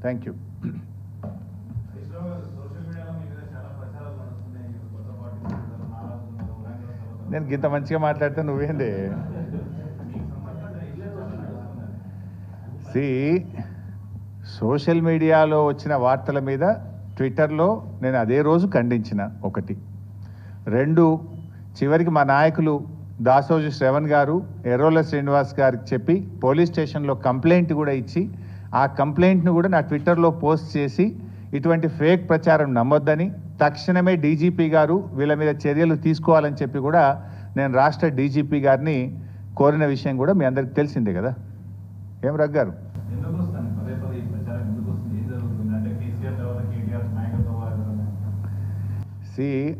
Thank you. నేను ఇంత మంచిగా మాట్లాడితే నువ్వేంది? సోషల్ మీడియాలో వచ్చిన వార్తల మీద ట్విట్టర్లో నేను అదే రోజు ఖండించిన. 1, 2, చివరికి మా నాయకులు దాసోజు శ్రవణ్ గారు ఎర్రోల శ్రీనివాస్ గారికి చెప్పి పోలీస్ స్టేషన్లో కంప్లైంట్ కూడా ఇచ్చి ఆ కంప్లైంట్ను కూడా నా ట్విట్టర్లో పోస్ట్ చేసి ఇటువంటి ఫేక్ ప్రచారం నమ్మొద్దని తక్షణమే డీజీపీ గారు వీళ్ళ మీద చర్యలు తీసుకోవాలని చెప్పి కూడా నేను రాష్ట్ర డీజీపీ గారిని కోరిన విషయం కూడా మీ అందరికి తెలిసిందే కదా. ఏం రగ్గారు?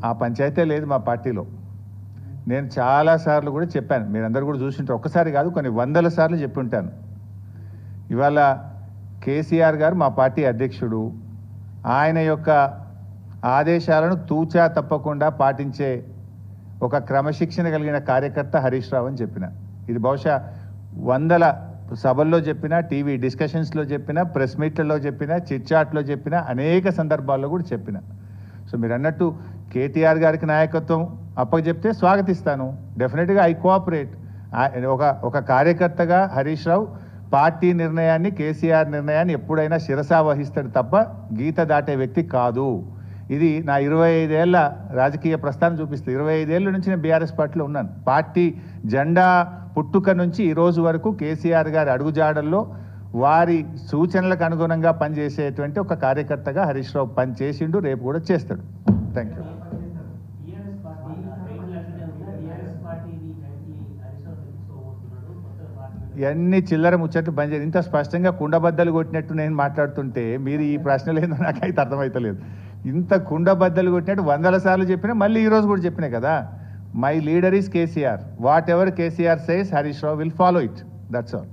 ఆ పంచాయతీ లేదు మా పార్టీలో. నేను చాలాసార్లు కూడా చెప్పాను, మీరందరూ కూడా చూసింటారు. ఒక్కసారి కాదు, కొన్ని వందల సార్లు చెప్పి ఉంటాను. ఇవాళ కేసీఆర్ గారు మా పార్టీ అధ్యక్షుడు. ఆయన యొక్క ఆదేశాలను తూచా తప్పకుండా పాటించే ఒక క్రమశిక్షణ కలిగిన కార్యకర్త హరీష్ రావు అని చెప్పిన. ఇది బహుశా వందల సభల్లో చెప్పిన, టీవీ డిస్కషన్స్లో చెప్పిన, ప్రెస్ మీట్లలో చెప్పిన, చిట్చాట్లో చెప్పిన, అనేక సందర్భాల్లో కూడా చెప్పిన. సో మీరు అన్నట్టు కేటీఆర్ గారికి నాయకత్వం అప్పచెప్తే స్వాగతిస్తాను. డెఫినెట్గా ఐ కోఆపరేట్. ఒక కార్యకర్తగా హరీష్ రావు పార్టీ నిర్ణయాన్ని, కేసీఆర్ నిర్ణయాన్ని ఎప్పుడైనా శిరసా వహిస్తాడు తప్ప గీత దాటే వ్యక్తి కాదు. ఇది నా 25 ఏళ్ల రాజకీయ ప్రస్థానం చూపిస్తుంది. 25 ఏళ్ళ నుంచి నేను బీఆర్ఎస్ పార్టీలో ఉన్నాను. పార్టీ జెండా పుట్టుక నుంచి ఈ రోజు వరకు కేసీఆర్ గారి అడుగుజాడల్లో వారి సూచనలకు అనుగుణంగా పనిచేసేటువంటి ఒక కార్యకర్తగా హరీష్ రావు పనిచేసిండు, రేపు కూడా చేస్తాడు. Thank you. ఇవన్నీ చిల్లర ముచ్చట్లు బంద్ చేయాలి. ఇంత స్పష్టంగా కుండబద్దలు కొట్టినట్టు నేను మాట్లాడుతుంటే మీరు ఈ ప్రశ్నలు ఏందో నాకైతే అర్థమవుతలేదు. ఇంత కుండబద్దలు కొట్టినట్టు వందల సార్లు చెప్పినా మళ్ళీ ఈరోజు కూడా చెప్పినా కదా. My leader is KCR. What ever KCR says Harish Rao will follow it. That's all.